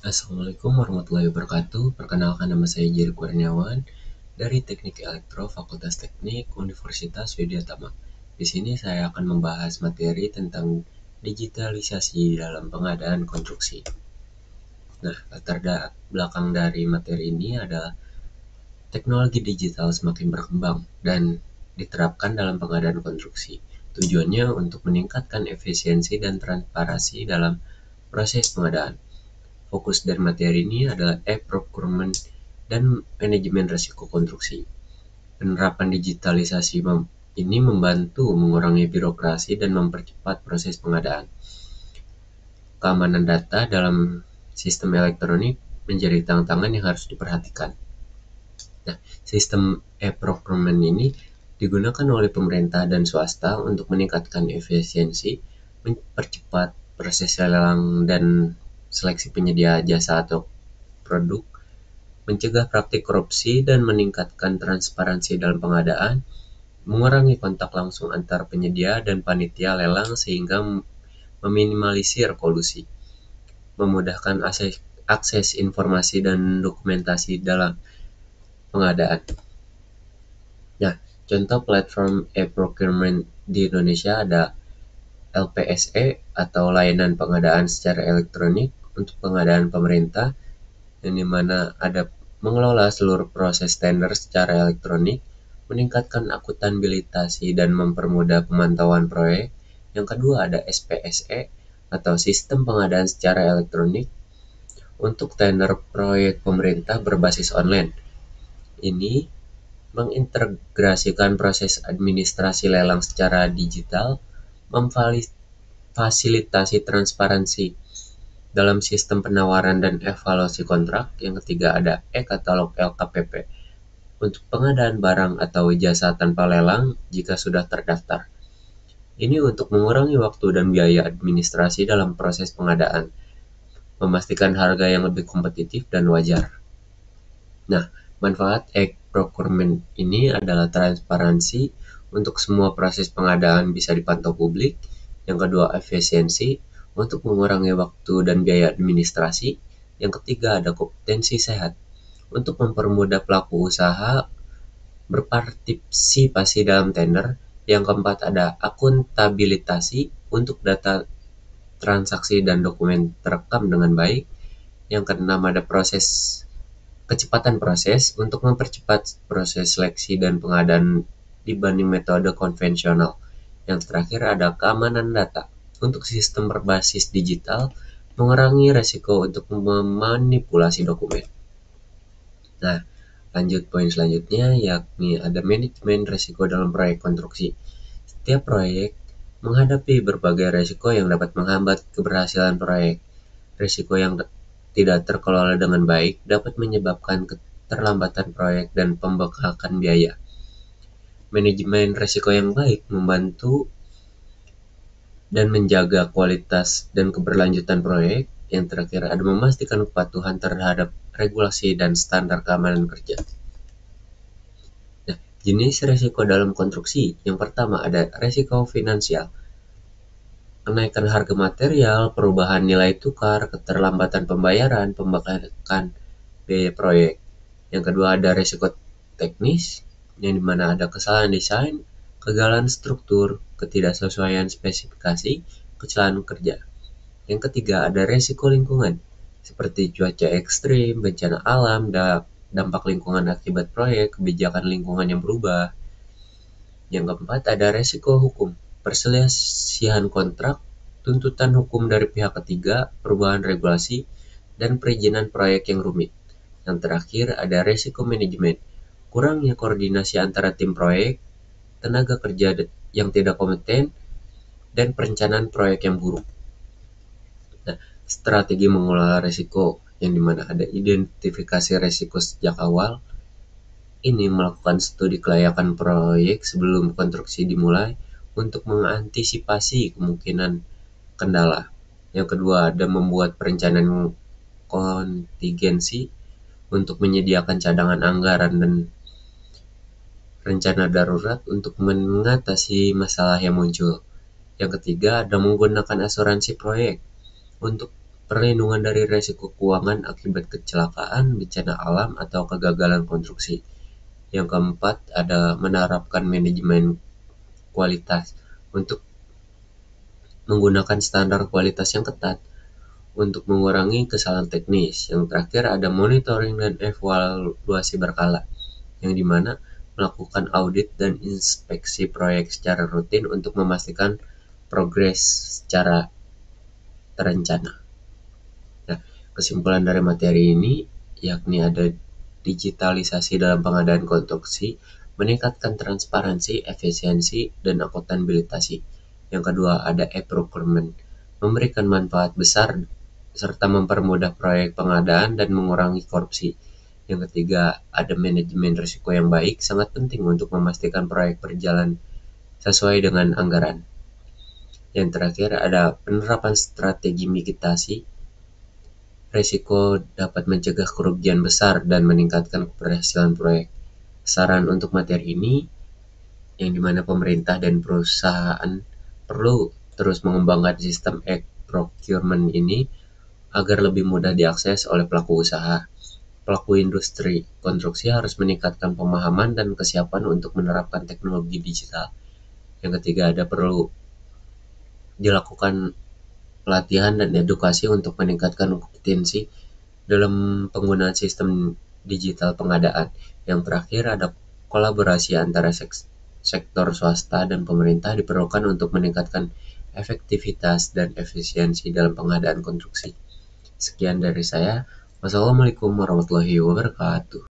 Assalamualaikum warahmatullahi wabarakatuh. Perkenalkan, nama saya Jerry Kurniawan dari Teknik Elektro Fakultas Teknik Universitas Widya Tama. Di sini saya akan membahas materi tentang digitalisasi dalam pengadaan konstruksi. Nah, latar belakang dari materi ini adalah teknologi digital semakin berkembang dan diterapkan dalam pengadaan konstruksi. Tujuannya untuk meningkatkan efisiensi dan transparansi dalam proses pengadaan. Fokus dari materi ini adalah e-procurement dan manajemen risiko konstruksi. Penerapan digitalisasi ini membantu mengurangi birokrasi dan mempercepat proses pengadaan. Keamanan data dalam sistem elektronik menjadi tantangan yang harus diperhatikan. Nah, sistem e-procurement ini digunakan oleh pemerintah dan swasta untuk meningkatkan efisiensi, mempercepat proses lelang dan seleksi penyedia jasa atau produk, mencegah praktik korupsi dan meningkatkan transparansi dalam pengadaan, mengurangi kontak langsung antar penyedia dan panitia lelang sehingga meminimalisir kolusi, memudahkan akses informasi dan dokumentasi dalam pengadaan. Nah, contoh platform e-procurement di Indonesia ada LPSE atau layanan pengadaan secara elektronik untuk pengadaan pemerintah, yang dimana ada mengelola seluruh proses tender secara elektronik, meningkatkan akuntabilitas dan mempermudah pemantauan proyek. Yang kedua ada SPSE atau sistem pengadaan secara elektronik untuk tender proyek pemerintah berbasis online. Ini mengintegrasikan proses administrasi lelang secara digital, memfasilitasi transparansi dalam sistem penawaran dan evaluasi kontrak. Yang ketiga ada e-katalog LKPP untuk pengadaan barang atau jasa tanpa lelang jika sudah terdaftar. Ini untuk mengurangi waktu dan biaya administrasi dalam proses pengadaan, memastikan harga yang lebih kompetitif dan wajar. Nah, manfaat e-procurement ini adalah transparansi untuk semua proses pengadaan bisa dipantau publik. Yang kedua, efisiensi untuk mengurangi waktu dan biaya administrasi. Yang ketiga, ada kompetensi sehat untuk mempermudah pelaku usaha berpartisipasi dalam tender. Yang keempat, ada akuntabilitasi untuk data transaksi dan dokumen terekam dengan baik. Yang keenam, ada kecepatan proses untuk mempercepat proses seleksi dan pengadaan dibanding metode konvensional. Yang terakhir ada keamanan data untuk sistem berbasis digital, mengurangi resiko untuk memanipulasi dokumen. Nah, lanjut poin selanjutnya, yakni ada manajemen risiko dalam proyek konstruksi. Setiap proyek menghadapi berbagai risiko yang dapat menghambat keberhasilan proyek. Risiko yang tidak terkelola dengan baik dapat menyebabkan keterlambatan proyek dan pembengkakan biaya. Manajemen risiko yang baik membantu dan menjaga kualitas dan keberlanjutan proyek. Yang terakhir ada memastikan kepatuhan terhadap regulasi dan standar keamanan kerja. Nah, jenis risiko dalam konstruksi. Yang pertama ada risiko finansial. Kenaikan harga material, perubahan nilai tukar, keterlambatan pembayaran, pembengkakan biaya proyek. Yang kedua ada risiko teknis, yang dimana ada kesalahan desain, kegagalan struktur, ketidaksesuaian spesifikasi, kecelakaan kerja. Yang ketiga ada risiko lingkungan, seperti cuaca ekstrim, bencana alam, dampak lingkungan akibat proyek, kebijakan lingkungan yang berubah. Yang keempat ada risiko hukum, perselisihan kontrak, tuntutan hukum dari pihak ketiga, perubahan regulasi, dan perizinan proyek yang rumit. Yang terakhir ada risiko manajemen, kurangnya koordinasi antara tim proyek, tenaga kerja yang tidak kompeten, dan perencanaan proyek yang buruk. Nah, strategi mengelola risiko yang dimana ada identifikasi risiko sejak awal. Ini melakukan studi kelayakan proyek sebelum konstruksi dimulai untuk mengantisipasi kemungkinan kendala. Yang kedua ada membuat perencanaan kontingensi untuk menyediakan cadangan anggaran dan rencana darurat untuk mengatasi masalah yang muncul. Yang ketiga ada menggunakan asuransi proyek untuk perlindungan dari resiko keuangan akibat kecelakaan, bencana alam, atau kegagalan konstruksi. Yang keempat, ada menerapkan manajemen kualitas untuk menggunakan standar kualitas yang ketat untuk mengurangi kesalahan teknis. Yang terakhir, ada monitoring dan evaluasi berkala, yang dimana melakukan audit dan inspeksi proyek secara rutin untuk memastikan progres secara terencana. Nah, kesimpulan dari materi ini yakni ada digitalisasi dalam pengadaan konstruksi, meningkatkan transparansi, efisiensi, dan akuntabilitas. Yang kedua, ada e-procurement, memberikan manfaat besar serta mempermudah proyek pengadaan dan mengurangi korupsi. Yang ketiga, ada manajemen risiko yang baik, sangat penting untuk memastikan proyek berjalan sesuai dengan anggaran. Yang terakhir, ada penerapan strategi mitigasi risiko dapat mencegah kerugian besar dan meningkatkan keberhasilan proyek. Saran untuk materi ini, yang dimana pemerintah dan perusahaan perlu terus mengembangkan sistem e-procurement ini agar lebih mudah diakses oleh pelaku usaha. Pelaku industri konstruksi harus meningkatkan pemahaman dan kesiapan untuk menerapkan teknologi digital. Yang ketiga, ada perlu dilakukan pelatihan dan edukasi untuk meningkatkan kompetensi dalam penggunaan sistem digital pengadaan. Yang terakhir, ada kolaborasi antara sektor swasta dan pemerintah diperlukan untuk meningkatkan efektivitas dan efisiensi dalam pengadaan konstruksi. Sekian dari saya. Wassalamualaikum warahmatullahi wabarakatuh.